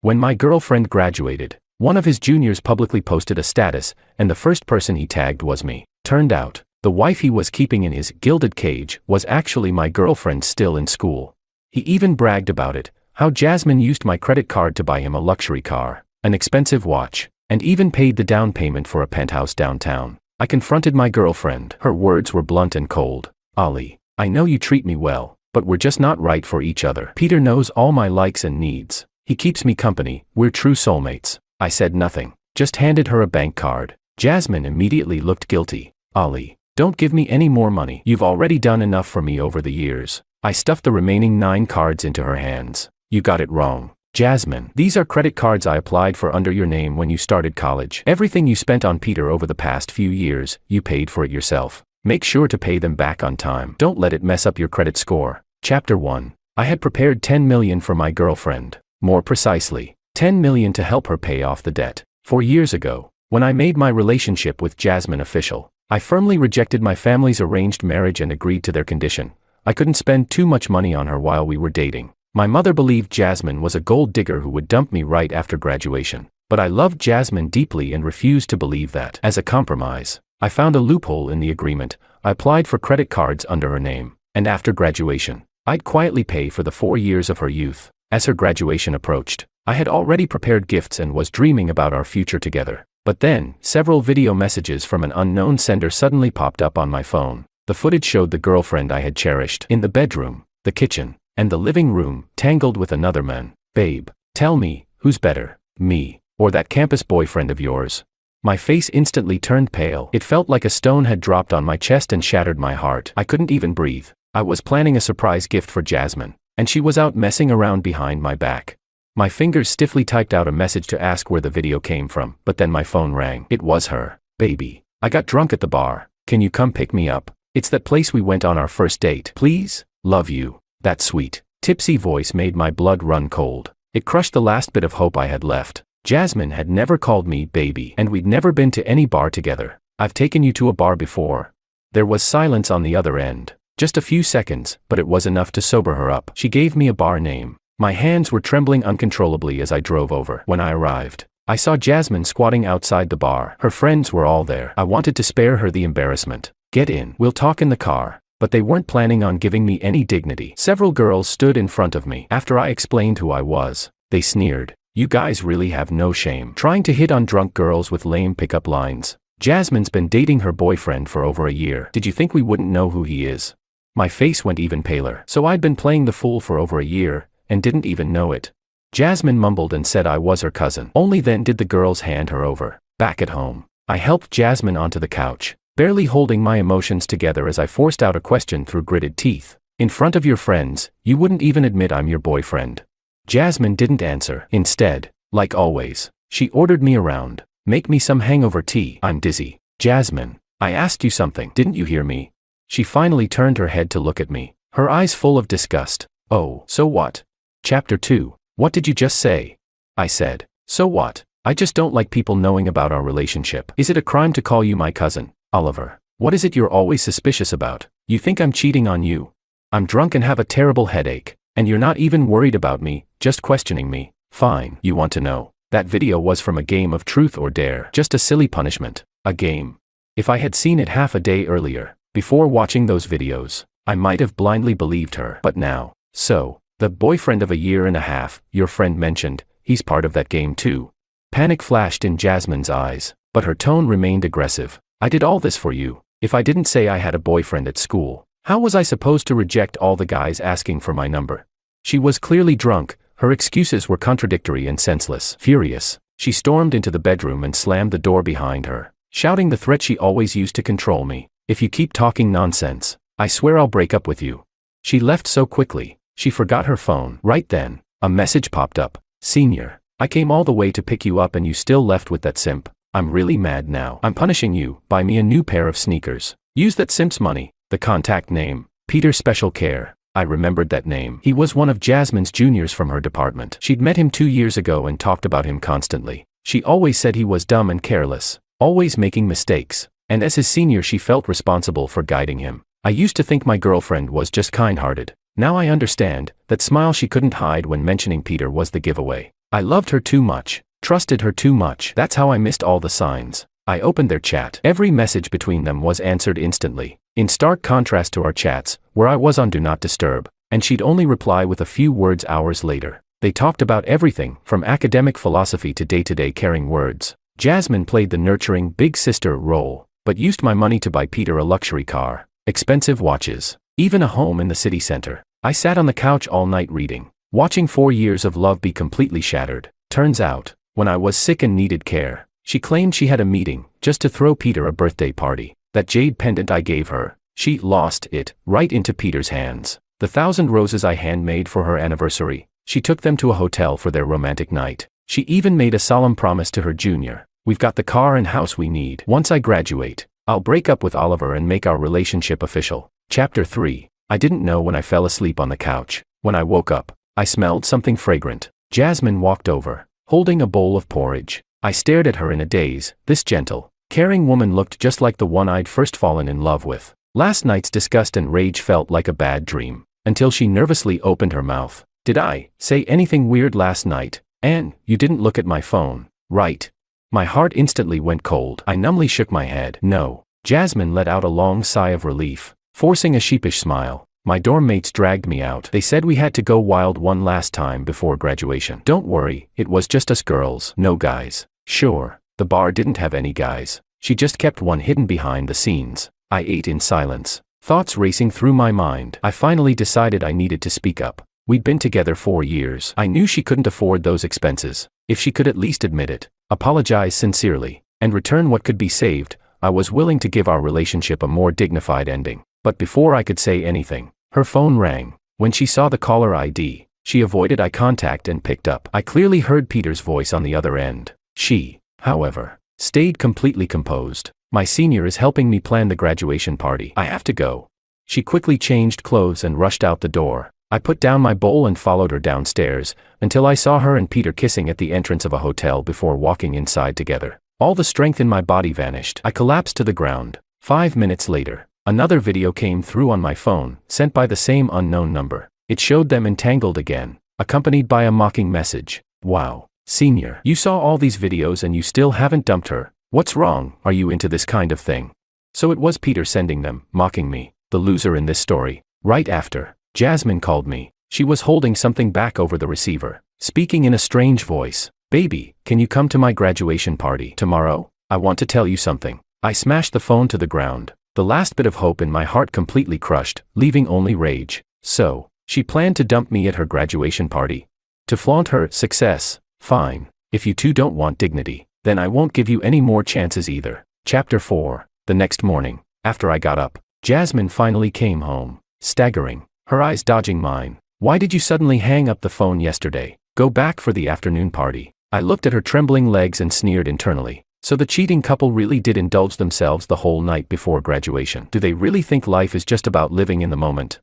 When my girlfriend graduated, one of his juniors publicly posted a status, and the first person he tagged was me. Turned out, the wife he was keeping in his gilded cage was actually my girlfriend still in school. He even bragged about it, how Jasmine used my credit card to buy him a luxury car, an expensive watch, and even paid the down payment for a penthouse downtown. I confronted my girlfriend. Her words were blunt and cold. "Ali, I know you treat me well, but we're just not right for each other. Peter knows all my likes and needs. He keeps me company. We're true soulmates." I said nothing, just handed her a bank card. Jasmine immediately looked guilty. "Ali, don't give me any more money. You've already done enough for me over the years." I stuffed the remaining 9 cards into her hands. "You got it wrong, Jasmine. These are credit cards I applied for under your name when you started college. Everything you spent on Peter over the past few years, you paid for it yourself. Make sure to pay them back on time. Don't let it mess up your credit score." Chapter 1. I had prepared $10 million for my girlfriend. More precisely, $10 million to help her pay off the debt. 4 years ago, when I made my relationship with Jasmine official, I firmly rejected my family's arranged marriage and agreed to their condition. I couldn't spend too much money on her while we were dating. My mother believed Jasmine was a gold digger who would dump me right after graduation. But I loved Jasmine deeply and refused to believe that. As a compromise, I found a loophole in the agreement. I applied for credit cards under her name, and after graduation, I'd quietly pay for the 4 years of her youth. As her graduation approached, I had already prepared gifts and was dreaming about our future together. But then, several video messages from an unknown sender suddenly popped up on my phone. The footage showed the girlfriend I had cherished in the bedroom, the kitchen, and the living room, tangled with another man. "Babe, tell me, who's better, me, or that campus boyfriend of yours?" My face instantly turned pale. It felt like a stone had dropped on my chest and shattered my heart. I couldn't even breathe. I was planning a surprise gift for Jasmine, and she was out messing around behind my back. My fingers stiffly typed out a message to ask where the video came from, but then my phone rang. It was her. "Baby, I got drunk at the bar. Can you come pick me up? It's that place we went on our first date. Please? Love you." That sweet, tipsy voice made my blood run cold. It crushed the last bit of hope I had left. Jasmine had never called me baby, and we'd never been to any bar together. "I've taken you to a bar before." There was silence on the other end. Just a few seconds, but it was enough to sober her up. She gave me a bar name. My hands were trembling uncontrollably as I drove over. When I arrived, I saw Jasmine squatting outside the bar. Her friends were all there. I wanted to spare her the embarrassment. "Get in. We'll talk in the car." But they weren't planning on giving me any dignity. Several girls stood in front of me. After I explained who I was, they sneered. "You guys really have no shame. Trying to hit on drunk girls with lame pickup lines. Jasmine's been dating her boyfriend for over a year. Did you think we wouldn't know who he is?" My face went even paler. So I'd been playing the fool for over a year, and didn't even know it. Jasmine mumbled and said I was her cousin. Only then did the girls hand her over. Back at home, I helped Jasmine onto the couch, barely holding my emotions together as I forced out a question through gritted teeth. "In front of your friends, you wouldn't even admit I'm your boyfriend." Jasmine didn't answer. Instead, like always, she ordered me around. "Make me some hangover tea. I'm dizzy." "Jasmine, I asked you something. Didn't you hear me?" She finally turned her head to look at me, her eyes full of disgust. "Oh, so what?" Chapter 2. What did you just say? I said. "So what? I just don't like people knowing about our relationship." "Is it a crime to call you my cousin, Oliver? What is it you're always suspicious about? You think I'm cheating on you? I'm drunk and have a terrible headache, and you're not even worried about me, just questioning me." "Fine, you want to know. That video was from a game of truth or dare. Just a silly punishment. A game." If I had seen it half a day earlier, before watching those videos, I might have blindly believed her. But now, "So, the boyfriend of a year and a half, your friend mentioned, he's part of that game too?" Panic flashed in Jasmine's eyes, but her tone remained aggressive. "I did all this for you. If I didn't say I had a boyfriend at school, how was I supposed to reject all the guys asking for my number?" She was clearly drunk. Her excuses were contradictory and senseless. Furious, she stormed into the bedroom and slammed the door behind her, shouting the threat she always used to control me. "If you keep talking nonsense, I swear I'll break up with you." She left so quickly, she forgot her phone. Right then, a message popped up. "Senior, I came all the way to pick you up and you still left with that simp. I'm really mad now. I'm punishing you. Buy me a new pair of sneakers. Use that simp's money." The contact name, Peter Special Care. I remembered that name. He was one of Jasmine's juniors from her department. She'd met him 2 years ago and talked about him constantly. She always said he was dumb and careless, always making mistakes, and as his senior she felt responsible for guiding him. I used to think my girlfriend was just kind-hearted. Now I understand, that smile she couldn't hide when mentioning Peter was the giveaway. I loved her too much, trusted her too much. That's how I missed all the signs. I opened their chat. Every message between them was answered instantly, in stark contrast to our chats, where I was on Do Not Disturb, and she'd only reply with a few words hours later. They talked about everything, from academic philosophy to day-to-day caring words. Jasmine played the nurturing big sister role, but used my money to buy Peter a luxury car, expensive watches, even a home in the city center. I sat on the couch all night reading, watching 4 years of love be completely shattered. Turns out, when I was sick and needed care, she claimed she had a meeting just to throw Peter a birthday party. That jade pendant I gave her, she lost it right into Peter's hands. The 1,000 roses I handmade for her anniversary, she took them to a hotel for their romantic night. She even made a solemn promise to her junior. We've got the car and house we need. Once I graduate, I'll break up with Oliver and make our relationship official. Chapter 3. I didn't know when I fell asleep on the couch. When I woke up, I smelled something fragrant. Jasmine walked over, holding a bowl of porridge. I stared at her in a daze. This gentle, caring woman looked just like the one I'd first fallen in love with. Last night's disgust and rage felt like a bad dream, until she nervously opened her mouth. Did I say anything weird last night? Anne, you didn't look at my phone, right? My heart instantly went cold. I numbly shook my head. No. Jasmine let out a long sigh of relief, forcing a sheepish smile. My dorm mates dragged me out. They said we had to go wild one last time before graduation. Don't worry, it was just us girls, no guys. Sure, the bar didn't have any guys. She just kept one hidden behind the scenes. I ate in silence, thoughts racing through my mind. I finally decided I needed to speak up. We'd been together 4 years. I knew she couldn't afford those expenses. If she could at least admit it, apologize sincerely, and return what could be saved, I was willing to give our relationship a more dignified ending. But before I could say anything, her phone rang. When she saw the caller ID, she avoided eye contact and picked up. I clearly heard Peter's voice on the other end. She, however, stayed completely composed. My senior is helping me plan the graduation party. I have to go. She quickly changed clothes and rushed out the door. I put down my bowl and followed her downstairs, until I saw her and Peter kissing at the entrance of a hotel before walking inside together. All the strength in my body vanished. I collapsed to the ground. 5 minutes later, another video came through on my phone, sent by the same unknown number. It showed them entangled again, accompanied by a mocking message. Wow, senior, you saw all these videos and you still haven't dumped her. What's wrong? Are you into this kind of thing? So it was Peter sending them, mocking me, the loser in this story. Right after, Jasmine called me. She was holding something back over the receiver, speaking in a strange voice. Baby, can you come to my graduation party tomorrow? I want to tell you something. I smashed the phone to the ground, the last bit of hope in my heart completely crushed, leaving only rage. So, she planned to dump me at her graduation party. To flaunt her success. Fine. If you two don't want dignity, then I won't give you any more chances either. Chapter 4. The next morning, after I got up, Jasmine finally came home, staggering, her eyes dodging mine. Why did you suddenly hang up the phone yesterday? Go back for the afternoon party. I looked at her trembling legs and sneered internally. So the cheating couple really did indulge themselves the whole night before graduation. Do they really think life is just about living in the moment?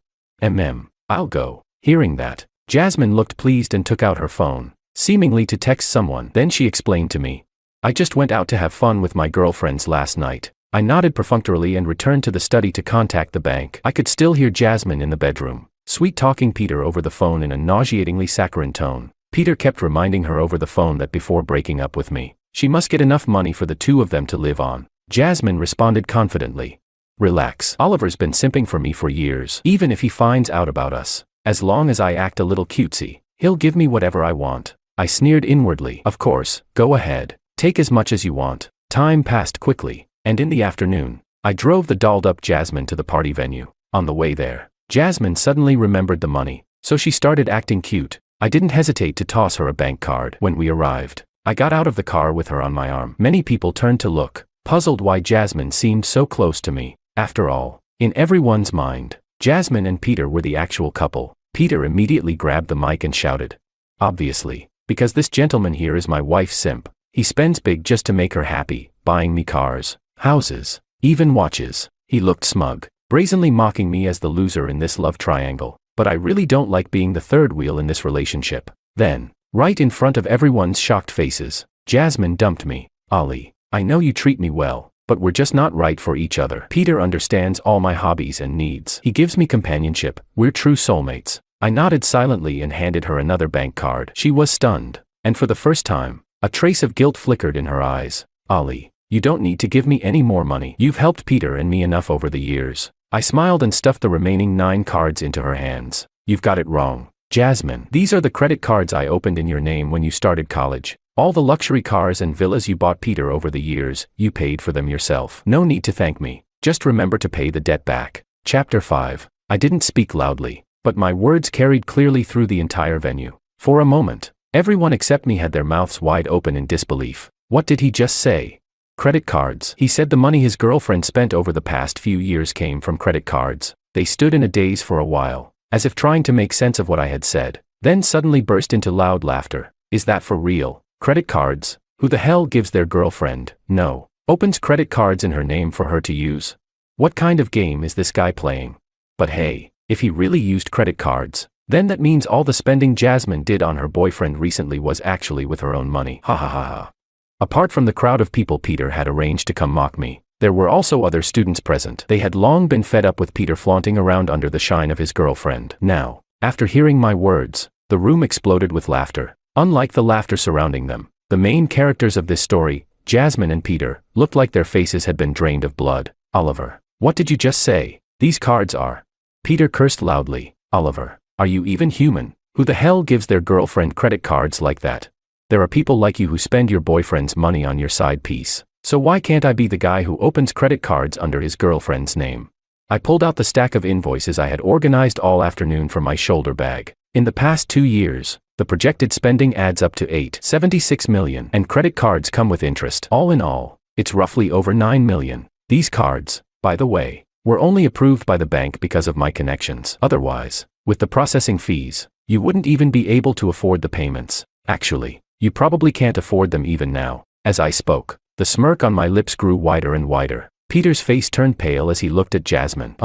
I'll go. Hearing that, Jasmine looked pleased and took out her phone, seemingly to text someone. Then she explained to me. I just went out to have fun with my girlfriends last night. I nodded perfunctorily and returned to the study to contact the bank. I could still hear Jasmine in the bedroom, sweet-talking Peter over the phone in a nauseatingly saccharine tone. Peter kept reminding her over the phone that before breaking up with me, she must get enough money for the two of them to live on. Jasmine responded confidently. Relax. Oliver's been simping for me for years. Even if he finds out about us, as long as I act a little cutesy, he'll give me whatever I want. I sneered inwardly. Of course, go ahead. Take as much as you want. Time passed quickly, and in the afternoon, I drove the dolled-up Jasmine to the party venue. On the way there, Jasmine suddenly remembered the money, so she started acting cute. I didn't hesitate to toss her a bank card. When we arrived, I got out of the car with her on my arm. Many people turned to look, puzzled why Jasmine seemed so close to me. After all, in everyone's mind, Jasmine and Peter were the actual couple. Peter immediately grabbed the mic and shouted. Obviously, because this gentleman here is my wife's simp. He spends big just to make her happy, buying me cars, houses, even watches. He looked smug, brazenly mocking me as the loser in this love triangle. But I really don't like being the third wheel in this relationship. Then, right in front of everyone's shocked faces, Jasmine dumped me. Ollie, I know you treat me well, but we're just not right for each other. Peter understands all my hobbies and needs. He gives me companionship. We're true soulmates. I nodded silently and handed her another bank card. She was stunned. And for the first time, a trace of guilt flickered in her eyes. "Ollie, you don't need to give me any more money. You've helped Peter and me enough over the years." I smiled and stuffed the remaining 9 cards into her hands. "You've got it wrong, Jasmine. These are the credit cards I opened in your name when you started college. All the luxury cars and villas you bought Peter over the years, you paid for them yourself. No need to thank me. Just remember to pay the debt back." Chapter 5. I didn't speak loudly, but my words carried clearly through the entire venue. For a moment, everyone except me had their mouths wide open in disbelief. What did he just say? Credit cards. He said the money his girlfriend spent over the past few years came from credit cards. They stood in a daze for a while, as if trying to make sense of what I had said, then suddenly burst into loud laughter. "Is that for real? Credit cards? Who the hell gives their girlfriend, opens credit cards in her name for her to use? What kind of game is this guy playing? But hey, if he really used credit cards, then that means all the spending Jasmine did on her boyfriend recently was actually with her own money. Ha ha ha ha." Apart from the crowd of people Peter had arranged to come mock me, there were also other students present. They had long been fed up with Peter flaunting around under the shine of his girlfriend. Now, after hearing my words, the room exploded with laughter. Unlike the laughter surrounding them, the main characters of this story, Jasmine and Peter, looked like their faces had been drained of blood. "Oliver, what did you just say? These cards are..." Peter cursed loudly. "Oliver, are you even human? Who the hell gives their girlfriend credit cards like that? There are people like you who spend your boyfriend's money on your side piece. So why can't I be the guy who opens credit cards under his girlfriend's name?" I pulled out the stack of invoices I had organized all afternoon from my shoulder bag. In the past 2 years, the projected spending adds up to $8.76 million, and credit cards come with interest. All in all, it's roughly over $9 million. These cards, by the way, were only approved by the bank because of my connections. Otherwise, with the processing fees, you wouldn't even be able to afford the payments. Actually, you probably can't afford them even now. As I spoke, the smirk on my lips grew wider and wider. Peter's face turned pale as he looked at Jasmine.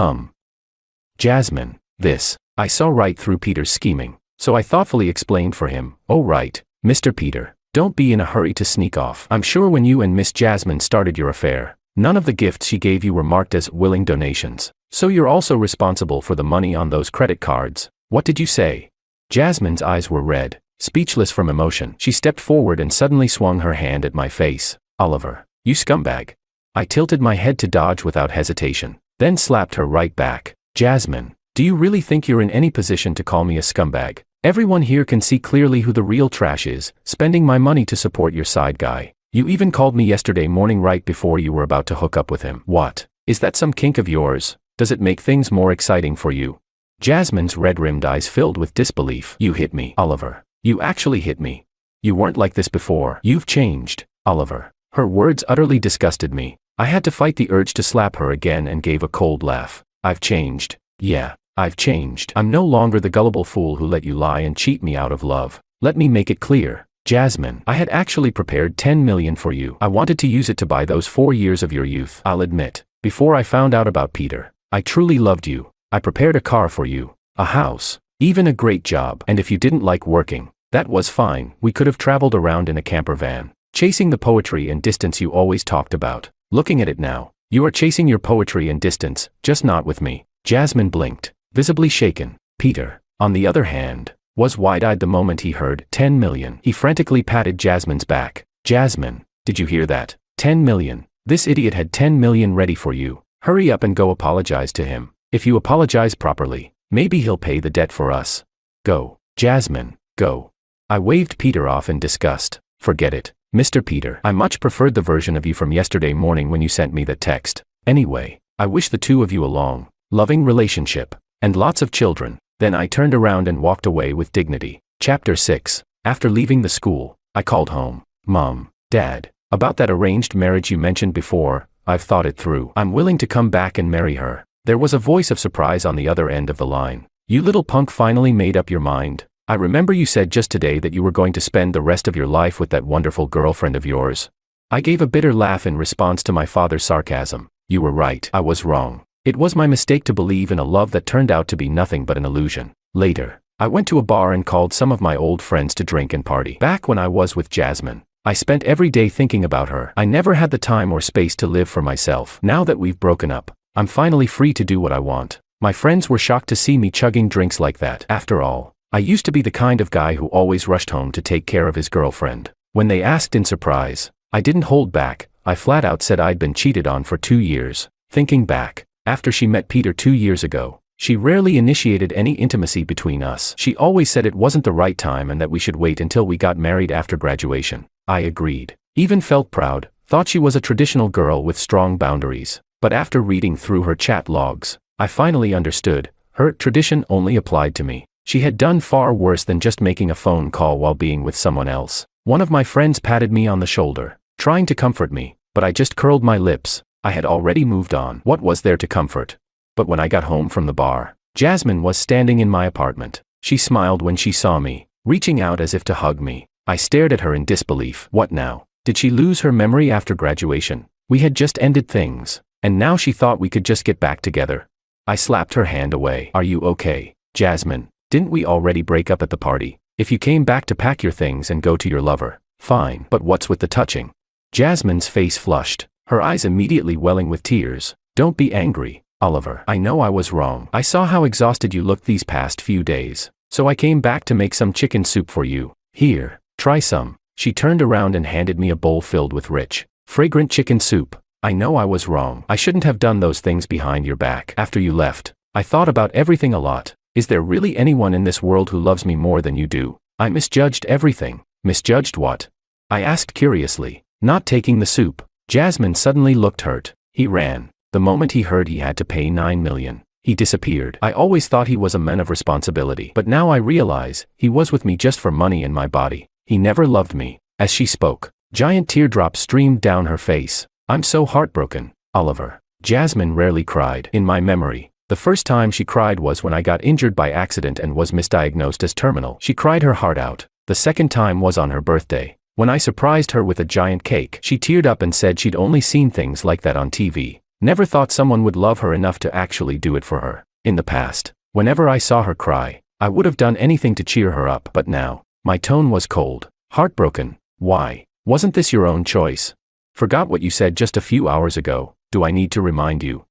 Jasmine, this. I saw right through Peter's scheming, so I thoughtfully explained for him. "Oh right, Mr. Peter, don't be in a hurry to sneak off. I'm sure when you and Miss Jasmine started your affair, none of the gifts she gave you were marked as willing donations. So you're also responsible for the money on those credit cards. What did you say?" Jasmine's eyes were red. Speechless from emotion, she stepped forward and suddenly swung her hand at my face. "Oliver, you scumbag." I tilted my head to dodge without hesitation, then slapped her right back. "Jasmine, do you really think you're in any position to call me a scumbag? Everyone here can see clearly who the real trash is, spending my money to support your side guy. You even called me yesterday morning right before you were about to hook up with him. What? Is that some kink of yours? Does it make things more exciting for you?" Jasmine's red-rimmed eyes filled with disbelief. "You hit me, Oliver. You actually hit me. You weren't like this before. You've changed, Oliver." Her words utterly disgusted me. I had to fight the urge to slap her again and gave a cold laugh. "I've changed. Yeah, I've changed. I'm no longer the gullible fool who let you lie and cheat me out of love. Let me make it clear, Jasmine. I had actually prepared $10 million for you. I wanted to use it to buy those 4 years of your youth. I'll admit, before I found out about Peter, I truly loved you. I prepared a car for you, a house, even a great job. And if you didn't like working, that was fine. We could have traveled around in a camper van, chasing the poetry and distance you always talked about. Looking at it now, you are chasing your poetry and distance, just not with me." Jasmine blinked, visibly shaken. Peter, on the other hand, was wide-eyed the moment he heard $10 million. He frantically patted Jasmine's back. "Jasmine, did you hear that? $10 million. This idiot had $10 million ready for you. Hurry up and go apologize to him. If you apologize properly, maybe he'll pay the debt for us. Go, Jasmine, go." I waved Peter off in disgust. "Forget it, Mr. Peter. I much preferred the version of you from yesterday morning when you sent me that text. Anyway, I wish the two of you a long, loving relationship, and lots of children." Then I turned around and walked away with dignity. Chapter 6. After leaving the school, I called home. "Mom, Dad, about that arranged marriage you mentioned before, I've thought it through. I'm willing to come back and marry her." There was a voice of surprise on the other end of the line. "You little punk finally made up your mind? I remember you said just today that you were going to spend the rest of your life with that wonderful girlfriend of yours." I gave a bitter laugh in response to my father's sarcasm. "You were right. I was wrong. It was my mistake to believe in a love that turned out to be nothing but an illusion." Later, I went to a bar and called some of my old friends to drink and party. Back when I was with Jasmine, I spent every day thinking about her. I never had the time or space to live for myself. Now that we've broken up, I'm finally free to do what I want. My friends were shocked to see me chugging drinks like that. After all, I used to be the kind of guy who always rushed home to take care of his girlfriend. When they asked in surprise, I didn't hold back. I flat out said I'd been cheated on for 2 years. Thinking back, after she met Peter 2 years ago, she rarely initiated any intimacy between us. She always said it wasn't the right time and that we should wait until we got married after graduation. I agreed. Even felt proud, thought she was a traditional girl with strong boundaries. But after reading through her chat logs, I finally understood. Her tradition only applied to me. She had done far worse than just making a phone call while being with someone else. One of my friends patted me on the shoulder, trying to comfort me, but I just curled my lips. I had already moved on. What was there to comfort? But when I got home from the bar, Jasmine was standing in my apartment. She smiled when she saw me, reaching out as if to hug me. I stared at her in disbelief. What now? Did she lose her memory after graduation? We had just ended things, and now she thought we could just get back together. I slapped her hand away. Are you okay, Jasmine? Didn't we already break up at the party? If you came back to pack your things and go to your lover, fine. But what's with the touching? Jasmine's face flushed, her eyes immediately welling with tears. Don't be angry, Oliver. I know I was wrong. I saw how exhausted you looked these past few days, so I came back to make some chicken soup for you. Here, try some. She turned around and handed me a bowl filled with rich, fragrant chicken soup. I know I was wrong. I shouldn't have done those things behind your back. After you left, I thought about everything a lot. Is there really anyone in this world who loves me more than you do? I misjudged everything. Misjudged what? I asked curiously, not taking the soup. Jasmine suddenly looked hurt. He ran. The moment he heard he had to pay $9 million, he disappeared. I always thought he was a man of responsibility, but now I realize he was with me just for money and my body. He never loved me. As she spoke, giant teardrops streamed down her face. I'm so heartbroken, Oliver. Jasmine rarely cried. In my memory, the first time she cried was when I got injured by accident and was misdiagnosed as terminal. She cried her heart out. The second time was on her birthday, when I surprised her with a giant cake. She teared up and said she'd only seen things like that on TV. Never thought someone would love her enough to actually do it for her. In the past, whenever I saw her cry, I would have done anything to cheer her up. But now, my tone was cold. Heartbroken. Why? Wasn't this your own choice? Forgot what you said just a few hours ago. Do I need to remind you?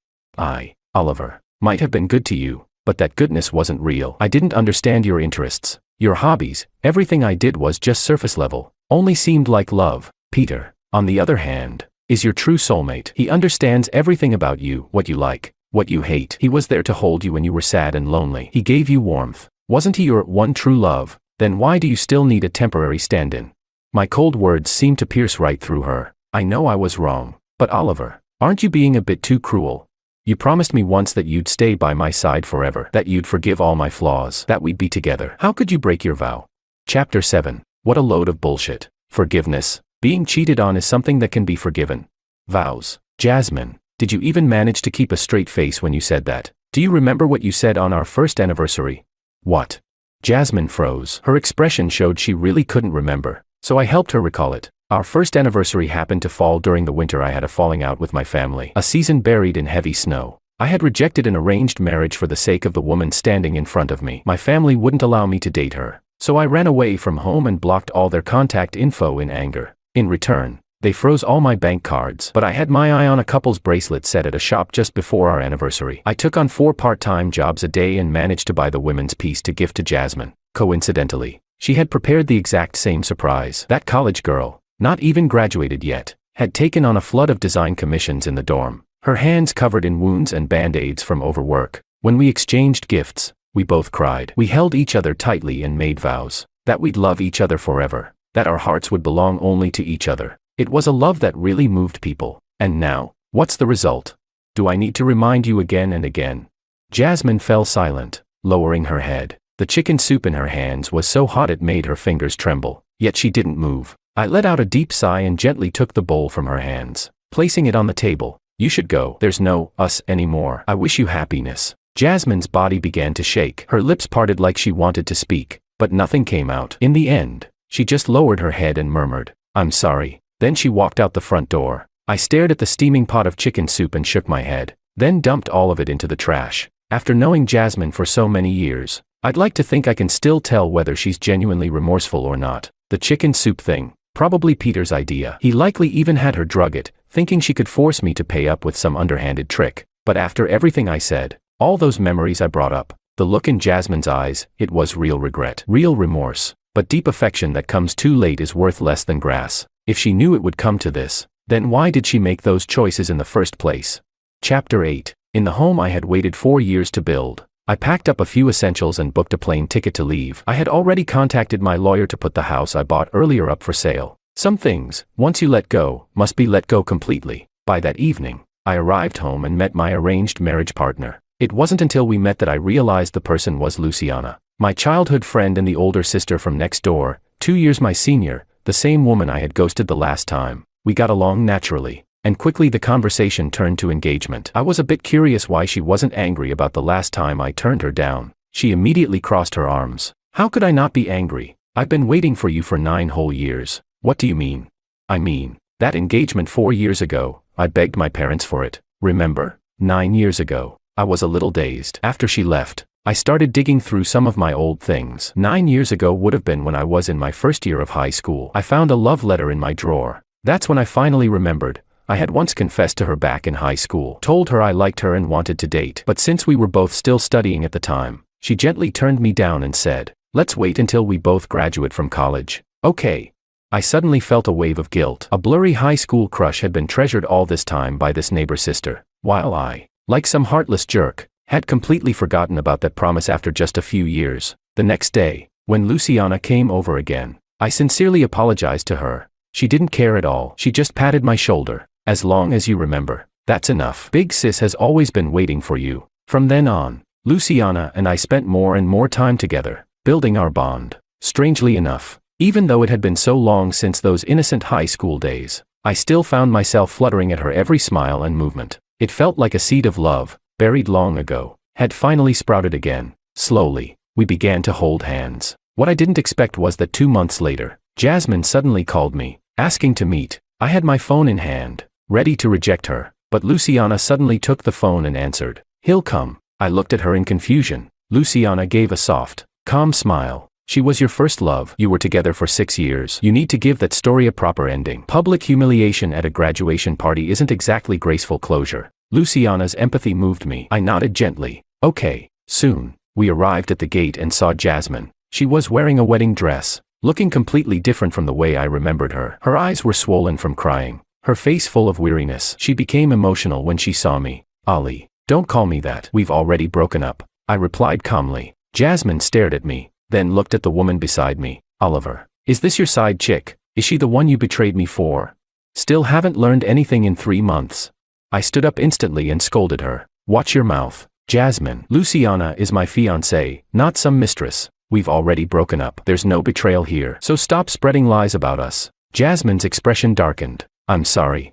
Oliver, might have been good to you, but that goodness wasn't real. I didn't understand your interests, your hobbies. Everything I did was just surface level, only seemed like love. Peter, on the other hand, is your true soulmate. He understands everything about you, what you like, what you hate. He was there to hold you when you were sad and lonely. He gave you warmth. Wasn't he your one true love? Then why do you still need a temporary stand-in? My cold words seemed to pierce right through her. I know I was wrong, but Oliver, aren't you being a bit too cruel? You promised me once that you'd stay by my side forever, that you'd forgive all my flaws, that we'd be together. How could you break your vow? Chapter 7. What a load of bullshit. Forgiveness. Being cheated on is something that can be forgiven. Vows. Jasmine, did you even manage to keep a straight face when you said that? Do you remember what you said on our first anniversary? What? Jasmine froze. Her expression showed she really couldn't remember, so I helped her recall it. Our first anniversary happened to fall during the winter. I had a falling out with my family, a season buried in heavy snow. I had rejected an arranged marriage for the sake of the woman standing in front of me. My family wouldn't allow me to date her, so I ran away from home and blocked all their contact info in anger. In return, they froze all my bank cards, but I had my eye on a couple's bracelet set at a shop just before our anniversary. I took on 4 part-time jobs a day and managed to buy the women's piece to gift to Jasmine. Coincidentally, she had prepared the exact same surprise. That college girl, not even graduated yet, had taken on a flood of design commissions in the dorm, her hands covered in wounds and band-aids from overwork. When we exchanged gifts, we both cried. We held each other tightly and made vows that we'd love each other forever, that our hearts would belong only to each other. It was a love that really moved people. And now, what's the result? Do I need to remind you again and again? Jasmine fell silent, lowering her head. The chicken soup in her hands was so hot it made her fingers tremble, yet she didn't move. I let out a deep sigh and gently took the bowl from her hands, placing it on the table. You should go. There's no us anymore. I wish you happiness. Jasmine's body began to shake. Her lips parted like she wanted to speak, but nothing came out. In the end, she just lowered her head and murmured, I'm sorry. Then she walked out the front door. I stared at the steaming pot of chicken soup and shook my head, then dumped all of it into the trash. After knowing Jasmine for so many years, I'd like to think I can still tell whether she's genuinely remorseful or not. The chicken soup thing. Probably Peter's idea. He likely even had her drug it, thinking she could force me to pay up with some underhanded trick. But after everything I said, all those memories I brought up, The look in Jasmine's eyes, it was real regret, real remorse. But deep affection that comes too late is worth less than grass. If she knew it would come to this, then why did she make those choices in the first place? Chapter 8. In the home I had waited 4 years to build, I packed up a few essentials and booked a plane ticket to leave. I had already contacted my lawyer to put the house I bought earlier up for sale. Some things, once you let go, must be let go completely. By that evening, I arrived home and met my arranged marriage partner. It wasn't until we met that I realized the person was Luciana, my childhood friend and the older sister from next door, 2 years my senior, the same woman I had ghosted the last time. We got along naturally, and quickly the conversation turned to engagement. I was a bit curious why she wasn't angry about the last time I turned her down. She immediately crossed her arms. How could I not be angry? I've been waiting for you for 9 whole years. What do you mean? I mean, that engagement 4 years ago, I begged my parents for it. Remember? 9 years ago. I was a little dazed. After she left, I started digging through some of my old things. 9 years ago would have been when I was in my first year of high school. I found a love letter in my drawer. That's when I finally remembered. I had once confessed to her back in high school. Told her I liked her and wanted to date. But since we were both still studying at the time, she gently turned me down and said, "Let's wait until we both graduate from college." Okay. I suddenly felt a wave of guilt. A blurry high school crush had been treasured all this time by this neighbor sister, while I, like some heartless jerk, had completely forgotten about that promise after just a few years. The next day, when Luciana came over again, I sincerely apologized to her. She didn't care at all. She just patted my shoulder. "As long as you remember, that's enough. Big sis has always been waiting for you." From then on, Luciana and I spent more and more time together, building our bond. Strangely enough, even though it had been so long since those innocent high school days, I still found myself fluttering at her every smile and movement. It felt like a seed of love, buried long ago, had finally sprouted again. Slowly, we began to hold hands. What I didn't expect was that 2 months later, Jasmine suddenly called me, asking to meet. I had my phone in hand, ready to reject her, but Luciana suddenly took the phone and answered. "He'll come." I looked at her in confusion. Luciana gave a soft, calm smile. "She was your first love. You were together for 6 years. You need to give that story a proper ending. Public humiliation at a graduation party isn't exactly graceful closure." Luciana's empathy moved me. I nodded gently. Okay. Soon, we arrived at the gate and saw Jasmine. She was wearing a wedding dress, looking completely different from the way I remembered her. Her eyes were swollen from crying, her face full of weariness. She became emotional when she saw me. "Ali, don't call me that. We've already broken up," I replied calmly. Jasmine stared at me, then looked at the woman beside me. "Oliver, is this your side chick? Is she the one you betrayed me for? Still haven't learned anything in 3 months." I stood up instantly and scolded her. "Watch your mouth, Jasmine. Luciana is my fiancée, not some mistress. We've already broken up. There's no betrayal here. So stop spreading lies about us." Jasmine's expression darkened. "I'm sorry.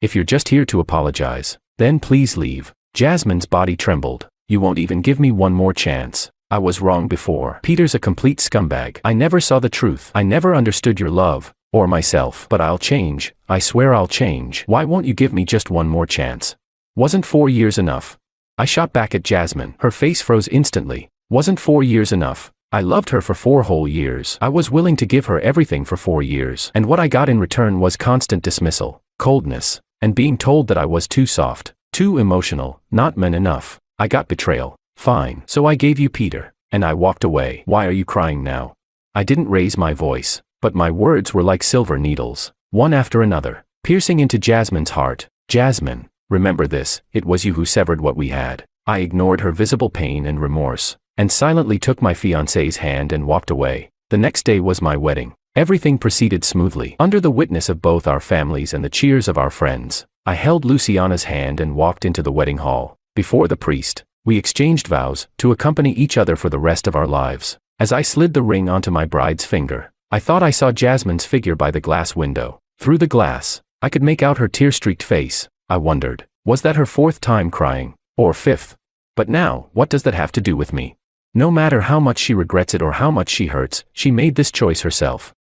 If you're just here to apologize, then please leave." Jasmine's body trembled. "You won't even give me one more chance. I was wrong before. Peter's a complete scumbag. I never saw the truth. I never understood your love, or myself. But I'll change. I swear I'll change. Why won't you give me just one more chance? Wasn't 4 years enough?" I shot back at Jasmine. Her face froze instantly. Wasn't 4 years enough? I loved her for 4 whole years. I was willing to give her everything for 4 years. And what I got in return was constant dismissal, coldness, and being told that I was too soft, too emotional, not man enough. I got betrayal. Fine. So I gave you Peter, and I walked away. Why are you crying now? I didn't raise my voice, but my words were like silver needles, one after another, piercing into Jasmine's heart. "Jasmine, remember this, it was you who severed what we had." I ignored her visible pain and remorse, and silently took my fiancé's hand and walked away. The next day was my wedding. Everything proceeded smoothly. Under the witness of both our families and the cheers of our friends, I held Luciana's hand and walked into the wedding hall. Before the priest, we exchanged vows to accompany each other for the rest of our lives. As I slid the ring onto my bride's finger, I thought I saw Jasmine's figure by the glass window. Through the glass, I could make out her tear-streaked face. I wondered, was that her 4th time crying, or 5th? But now, what does that have to do with me? No matter how much she regrets it or how much she hurts, she made this choice herself.